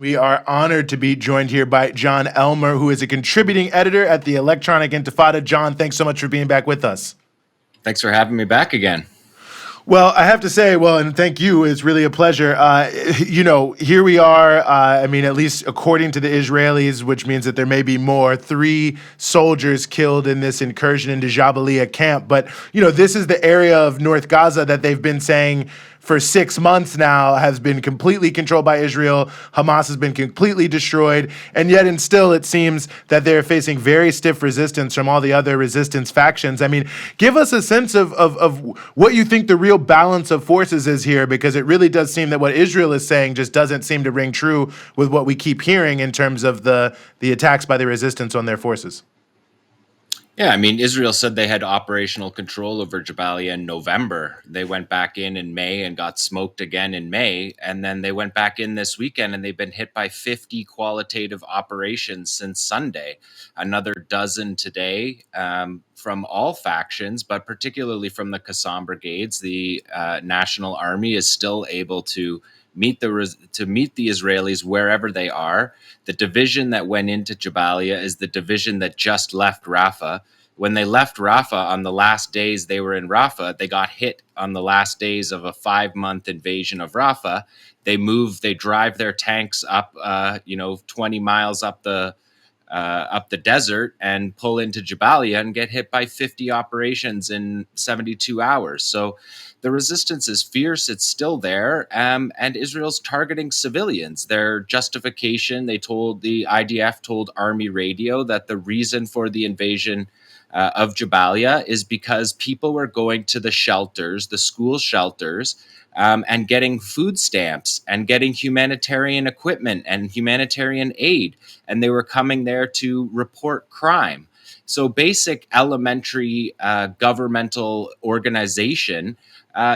We are honored to be joined here by Jon Elmer, who is a contributing editor at the Electronic Intifada. Jon, thanks so much for being back with us. Thanks for having me back again. Well, I have to say, and thank you. It's really a pleasure. Here we are. At least according to the Israelis, which means that there may be more, 3 soldiers killed in this incursion into Jabalia camp. But, this is the area of North Gaza that they've been saying for 6 months now has been completely controlled by Israel. Hamas has been completely destroyed. And yet and still it seems that they're facing very stiff resistance from all the other resistance factions. Give us a sense of what you think the real balance of forces is here, because it really does seem that what Israel is saying just doesn't seem to ring true with what we keep hearing in terms of the attacks by the resistance on their forces. Yeah, Israel said they had operational control over Jabalia in November. They went back in May and got smoked again in May. And then they went back in this weekend and they've been hit by 50 qualitative operations since Sunday. Another dozen today from all factions, but particularly from the Qassam brigades. The National Army is still able to meet the Israelis wherever they are. The division that went into Jabalia is the division that just left Rafah. When they left Rafah on the last days they were in Rafah, they got hit on the last days of a 5-month invasion of Rafah. They drive their tanks up, 20 miles up the desert and pull into Jabalia and get hit by 50 operations in 72 hours. So the resistance is fierce. It's still there. And Israel's targeting civilians. Their justification, the IDF told Army Radio that the reason for the invasion of Jabalia is because people were going to the shelters, the school shelters, and getting food stamps and getting humanitarian equipment and humanitarian aid. And they were coming there to report crime. So basic elementary governmental organization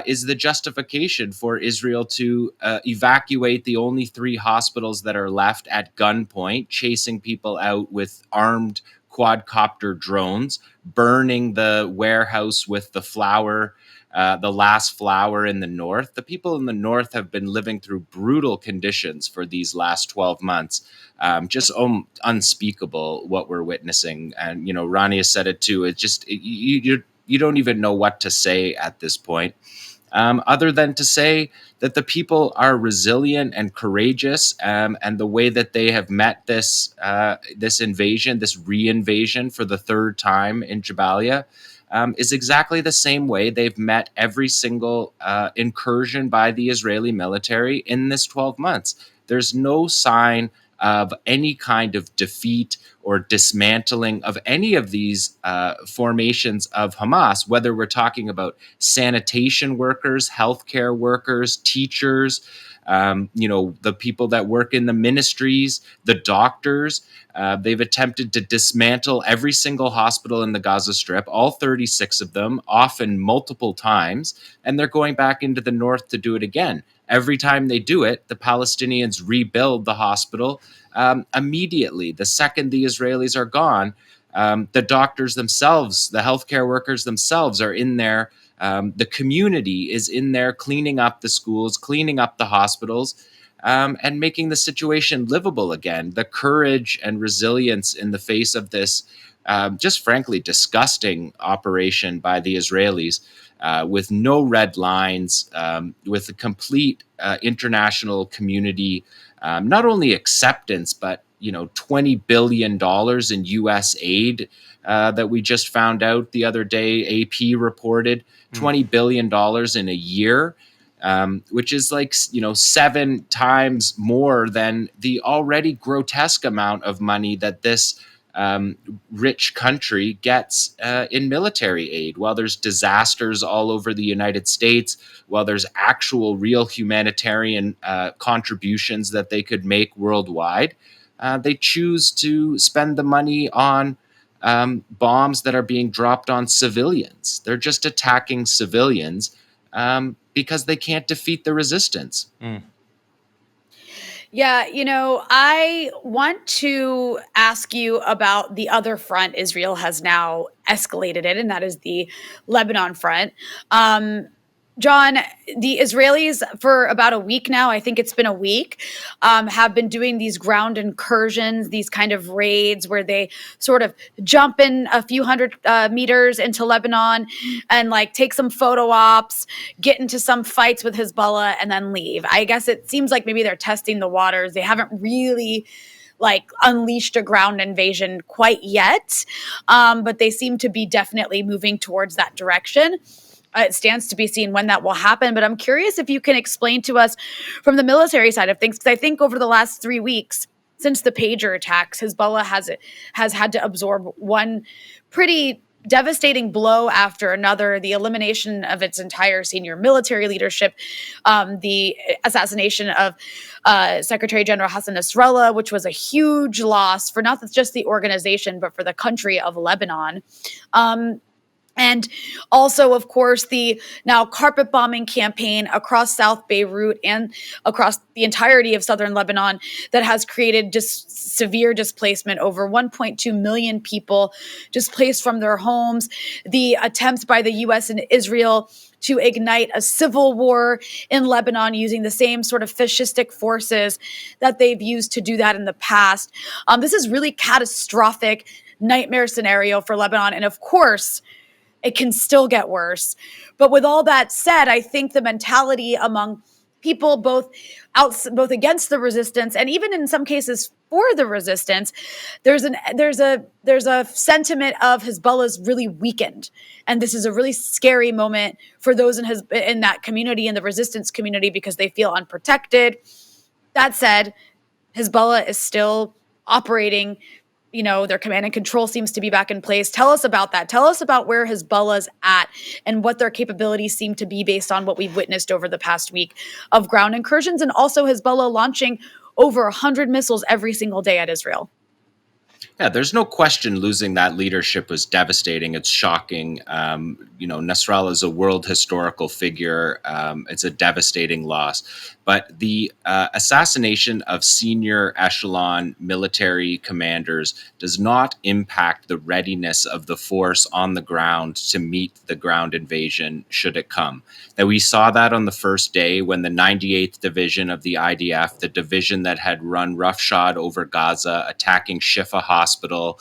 is the justification for Israel to evacuate the only 3 hospitals that are left at gunpoint, chasing people out with armed quadcopter drones, burning the warehouse with the flour, the last flour in the north. The people in the north have been living through brutal conditions for these last 12 months. Just unspeakable what we're witnessing. And, Rania said it too. It's just, you don't even know what to say at this point, other than to say that the people are resilient and courageous, and the way that they have met this invasion, this re-invasion for the 3rd time in Jabalia, is exactly the same way they've met every single incursion by the Israeli military in this 12 months. There's no sign of any kind of defeat or dismantling of any of these formations of Hamas, whether we're talking about sanitation workers, healthcare workers, teachers, the people that work in the ministries, the doctors. They've attempted to dismantle every single hospital in the Gaza Strip, all 36 of them, often multiple times, and they're going back into the north to do it again. Every time they do it, the Palestinians rebuild the hospital immediately. The second the Israelis are gone, the doctors themselves, the healthcare workers themselves are in there. The community is in there cleaning up the schools, cleaning up the hospitals, and making the situation livable again. The courage and resilience in the face of this just frankly disgusting operation by the Israelis, with no red lines, with a complete international community, not only acceptance, but $20 billion in U.S. aid that we just found out the other day. AP reported $20 billion in a year, which is 7 times more than the already grotesque amount of money that this rich country gets in military aid. While there's disasters all over the United States, while there's actual real humanitarian contributions that they could make worldwide, they choose to spend the money on bombs that are being dropped on civilians. They're just attacking civilians because they can't defeat the resistance. Yeah, I want to ask you about the other front Israel has now escalated in, and that is the Lebanon front. Jon, the Israelis, for about a week now, I think it's been a week, have been doing these ground incursions, these kind of raids where they sort of jump in a few hundred meters into Lebanon and like take some photo ops, get into some fights with Hezbollah, and then leave. I guess it seems like maybe they're testing the waters. They haven't really like unleashed a ground invasion quite yet, but they seem to be definitely moving towards that direction. It stands to be seen when that will happen. But I'm curious if you can explain to us from the military side of things, because I think over the last 3 weeks since the pager attacks, Hezbollah has had to absorb one pretty devastating blow after another, the elimination of its entire senior military leadership, the assassination of Secretary General Hassan Nasrallah, which was a huge loss for not just the organization, but for the country of Lebanon. And also, of course, the now carpet bombing campaign across South Beirut and across the entirety of southern Lebanon that has created just severe displacement. Over 1.2 million people displaced from their homes. The attempts by the U.S. and Israel to ignite a civil war in Lebanon using the same sort of fascistic forces that they've used to do that in the past. This is really catastrophic nightmare scenario for Lebanon. And of course, it can still get worse. But with all that said, I think the mentality among people both against the resistance and even in some cases for the resistance, there's a sentiment of Hezbollah's really weakened, and this is a really scary moment for those in that community, in the resistance community, because they feel unprotected. That said, Hezbollah is still operating. Their command and control seems to be back in place. Tell us about that. Tell us about where Hezbollah's at and what their capabilities seem to be based on what we've witnessed over the past week of ground incursions, and also Hezbollah launching over 100 missiles every single day at Israel. Yeah, there's no question losing that leadership was devastating. It's shocking. Nasrallah is a world historical figure. It's a devastating loss. But the assassination of senior echelon military commanders does not impact the readiness of the force on the ground to meet the ground invasion should it come. Now, we saw that on the first day when the 98th Division of the IDF, the division that had run roughshod over Gaza, attacking Shifa Hospital,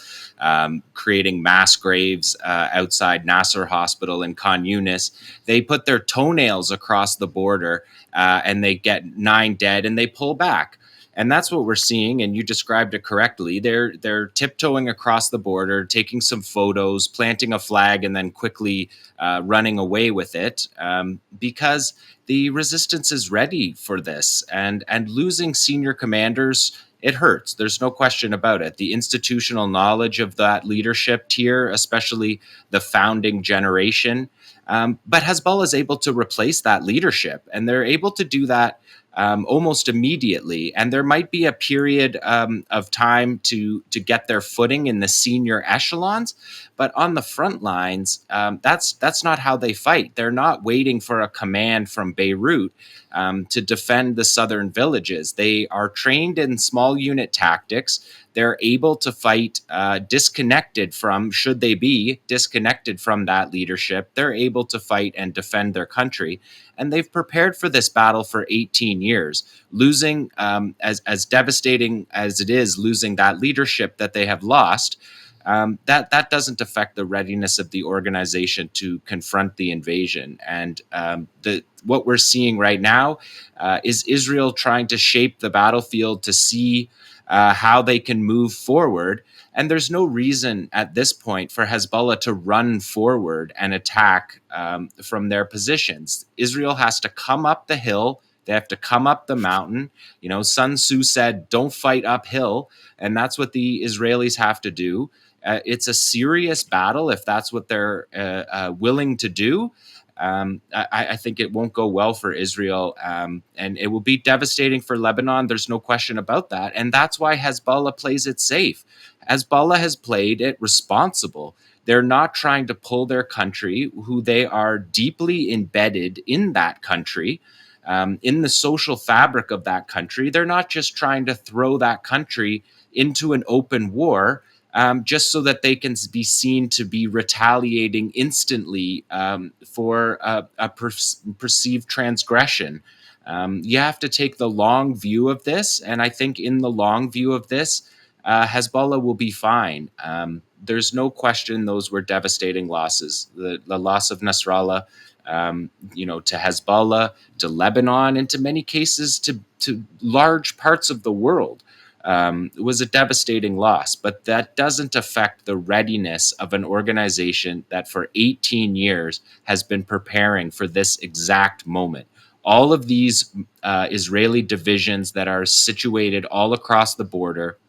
creating mass graves outside Nasser Hospital in Khan Yunis, they put their toenails across the border and they get 9 dead and they pull back. And that's what we're seeing, and you described it correctly. They're tiptoeing across the border, taking some photos, planting a flag, and then quickly running away with it because the resistance is ready for this. And losing senior commanders, it hurts. There's no question about it. The institutional knowledge of that leadership tier, especially the founding generation, but Hezbollah is able to replace that leadership, and they're able to do that almost immediately. And there might be a period of time to get their footing in the senior echelons, but on the front lines, that's not how they fight. They're not waiting for a command from Beirut to defend the southern villages. They are trained in small unit tactics. They're able to fight disconnected from, should they be disconnected from that leadership, they're able to fight and defend their country. And they've prepared for this battle for 18 years. Losing, as devastating as it is, losing that leadership that they have lost, that doesn't affect the readiness of the organization to confront the invasion. And what we're seeing right now is Israel trying to shape the battlefield to see how they can move forward. And there's no reason at this point for Hezbollah to run forward and attack from their positions. Israel has to come up the hill. They have to come up the mountain. Sun Tzu said, don't fight uphill. And that's what the Israelis have to do. It's a serious battle if that's what they're willing to do. I think it won't go well for Israel, and it will be devastating for Lebanon. There's no question about that. And that's why Hezbollah plays it safe. Hezbollah has played it responsible. They're not trying to pull their country, who they are deeply embedded in that country, in the social fabric of that country. They're not just trying to throw that country into an open war. just so that they can be seen to be retaliating instantly for a perceived transgression. You have to take the long view of this, and I think in the long view of this, Hezbollah will be fine. There's no question those were devastating losses. The loss of Nasrallah, to Hezbollah, to Lebanon, and to many cases to large parts of the world. Was a devastating loss, but that doesn't affect the readiness of an organization that for 18 years has been preparing for this exact moment. All of these Israeli divisions that are situated all across the border,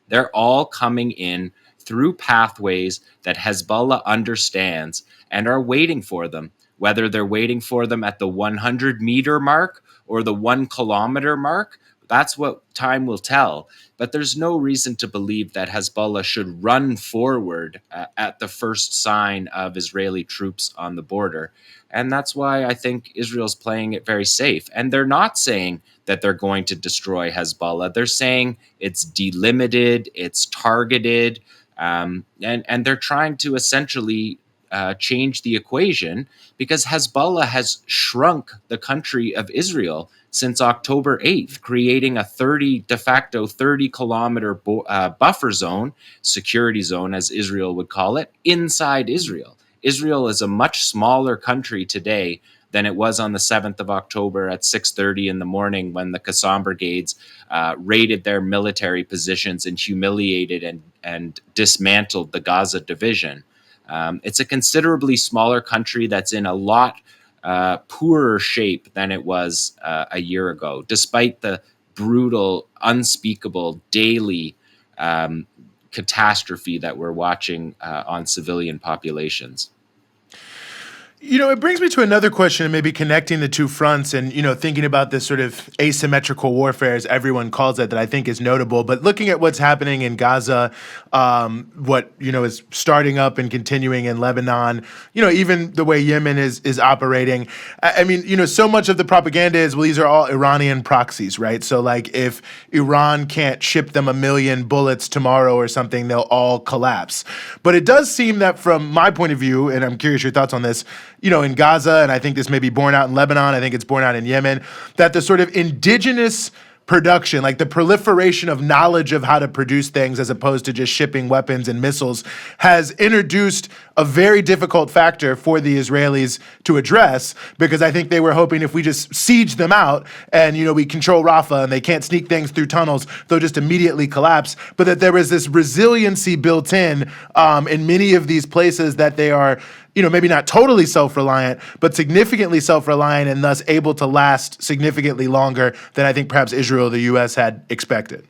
they're all coming in through pathways that Hezbollah understands and are waiting for them, whether they're waiting for them at the 100-meter mark or the 1-kilometer mark. That's what time will tell. But there's no reason to believe that Hezbollah should run forward at the first sign of Israeli troops on the border. And that's why I think Israel's playing it very safe. And they're not saying that they're going to destroy Hezbollah. They're saying it's delimited, it's targeted, and they're trying to essentially change the equation because Hezbollah has shrunk the country of Israel since October 8th, creating a de facto 30-kilometer buffer zone, security zone, as Israel would call it, inside Israel. Israel is a much smaller country today than it was on the 7th of October at 6:30 in the morning when the Qassam brigades raided their military positions and humiliated and dismantled the Gaza division. It's a considerably smaller country that's in a lot poorer shape than it was a year ago, despite the brutal, unspeakable daily catastrophe that we're watching on civilian populations. It brings me to another question, maybe connecting the two fronts and, thinking about this sort of asymmetrical warfare, as everyone calls it, that I think is notable. But looking at what's happening in Gaza, what, is starting up and continuing in Lebanon, even the way Yemen is operating. I mean, so much of the propaganda is, well, these are all Iranian proxies, right? So, like, if Iran can't ship them 1 million bullets tomorrow or something, they'll all collapse. But it does seem that from my point of view, and I'm curious your thoughts on this, in Gaza, and I think this may be borne out in Lebanon, I think it's borne out in Yemen, that the sort of indigenous production, like the proliferation of knowledge of how to produce things as opposed to just shipping weapons and missiles, has introduced a very difficult factor for the Israelis to address, because I think they were hoping if we just siege them out and, we control Rafah and they can't sneak things through tunnels, they'll just immediately collapse. But that there was this resiliency built in many of these places that they are, maybe not totally self-reliant, but significantly self-reliant and thus able to last significantly longer than I think perhaps Israel or the U.S. had expected.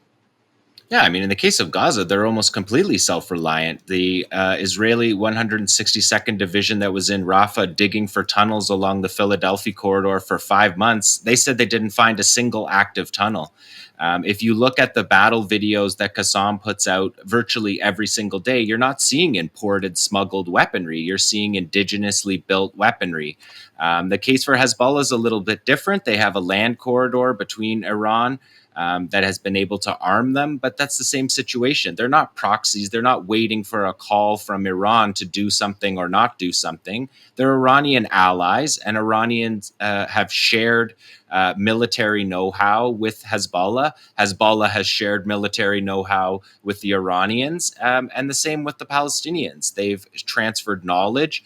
Yeah, I mean, in the case of Gaza, they're almost completely self-reliant. The Israeli 162nd Division that was in Rafah digging for tunnels along the Philadelphia corridor for 5 months, they said they didn't find a single active tunnel. If you look at the battle videos that Qassam puts out virtually every single day, you're not seeing imported, smuggled weaponry. You're seeing indigenously built weaponry. The case for Hezbollah is a little bit different. They have a land corridor between Iran that has been able to arm them, but that's the same situation. They're not proxies. They're not waiting for a call from Iran to do something or not do something. They're Iranian allies, and Iranians have shared military know-how with Hezbollah. Hezbollah has shared military know-how with the Iranians, and the same with the Palestinians. They've transferred knowledge.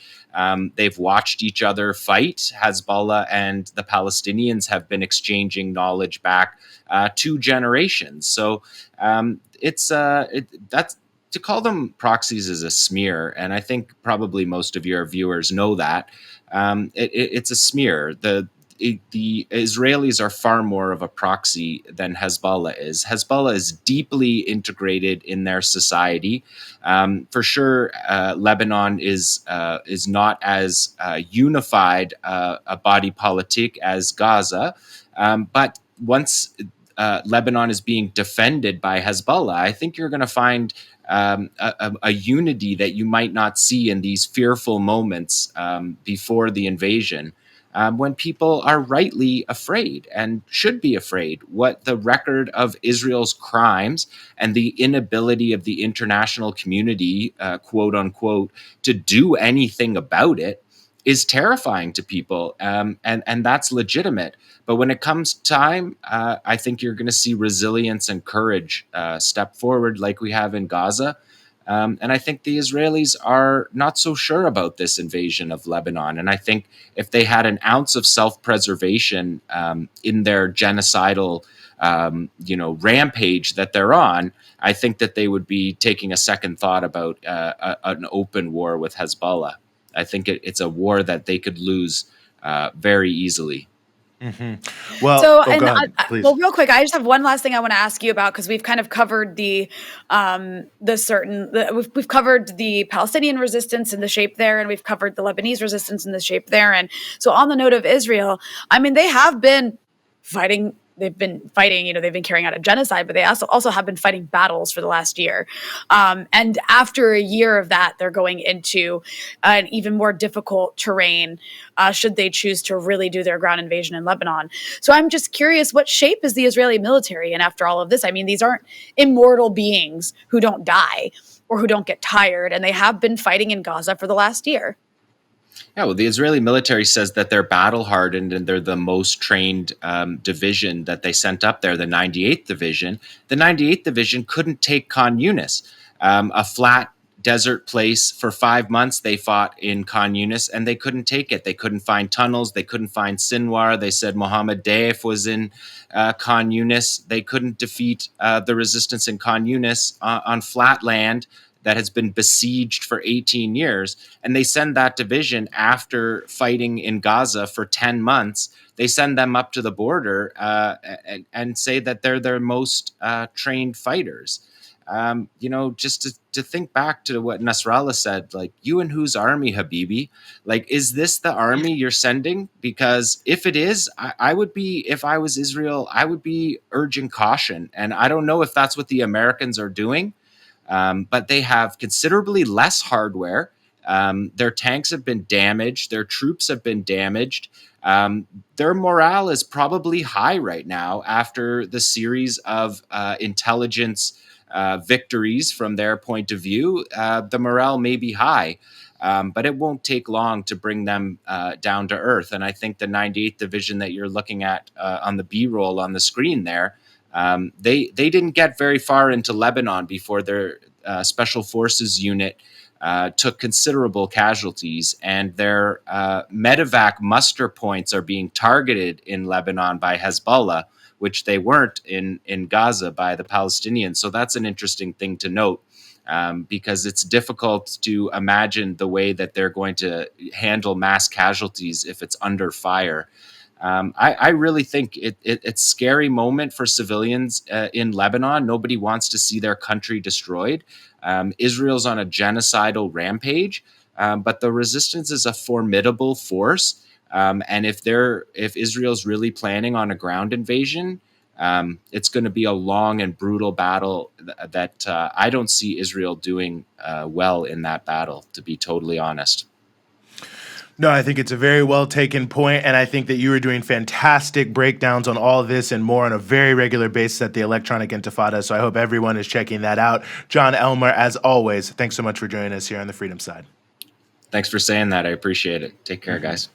They've watched each other fight. Hezbollah and the Palestinians have been exchanging knowledge back 2 generations. So that's to call them proxies is a smear, and I think probably most of your viewers know that. It's a smear. The Israelis are far more of a proxy than Hezbollah is. Hezbollah is deeply integrated in their society. For sure, Lebanon is not as unified a body politic as Gaza, but once Lebanon is being defended by Hezbollah, I think you're going to find a unity that you might not see in these fearful moments before the invasion. when people are rightly afraid and should be afraid. What the record of Israel's crimes and the inability of the international community, quote unquote, to do anything about it is terrifying to people, and that's legitimate. But when it comes time, I think you're going to see resilience and courage step forward like we have in Gaza. And I think the Israelis are not so sure about this invasion of Lebanon. And I think if they had an ounce of self-preservation in their genocidal, rampage that they're on, I think that they would be taking a second thought about an open war with Hezbollah. I think it's a war that they could lose very easily. Well, So, go and ahead, please. well, real quick, I just have one last thing I want to ask you about, because we've kind of covered we've covered the Palestinian resistance and the shape there, and we've covered the Lebanese resistance and the shape there. And so, on the note of Israel, I mean, they have been fighting. They've been fighting, they've been carrying out a genocide, but they also have been fighting battles for the last year. And after a year of that, they're going into an even more difficult terrain, should they choose to really do their ground invasion in Lebanon. So I'm just curious, what shape is the Israeli military in after all of this? I mean, these aren't immortal beings who don't die or who don't get tired, and they have been fighting in Gaza for the last year. Yeah, well, the Israeli military says that they're battle hardened and they're the most trained division that they sent up there, the 98th Division. The 98th Division couldn't take Khan Yunis, a flat desert place. For 5 months. They fought in Khan Yunis and they couldn't take it. They couldn't find tunnels. They couldn't find Sinwar. They said Mohammed Deif was in Khan Yunis. They couldn't defeat the resistance in Khan Yunis on flat land that has been besieged for 18 years. And they send that division after fighting in Gaza for 10 months. They send them up to the border and say that they're their most trained fighters. Just to think back to what Nasrallah said, like, you and whose army, Habibi? Like, is this the army you're sending? Because if it is, I would be, if I was Israel, I would be urging caution. And I don't know if that's what the Americans are doing. But they have considerably less hardware. Their tanks have been damaged. Their troops have been damaged. Their morale is probably high right now after the series of intelligence victories from their point of view. The morale may be high, but it won't take long to bring them down to earth. And I think the 98th Division that you're looking at on the B-roll on the screen there, they didn't get very far into Lebanon before their special forces unit took considerable casualties, and their medevac muster points are being targeted in Lebanon by Hezbollah, which they weren't in Gaza by the Palestinians. So that's an interesting thing to note, because it's difficult to imagine the way that they're going to handle mass casualties if it's under fire. I really think it's a scary moment for civilians in Lebanon. Nobody wants to see their country destroyed. Israel's on a genocidal rampage, but the resistance is a formidable force. And if Israel's really planning on a ground invasion, it's going to be a long and brutal battle that I don't see Israel doing well in that battle, to be totally honest. No, I think it's a very well taken point, and I think that you are doing fantastic breakdowns on all of this and more on a very regular basis at the Electronic Intifada, so I hope everyone is checking that out. Jon Elmer, as always, thanks so much for joining us here on the Freedom Side. Thanks for saying that. I appreciate it. Take care, guys.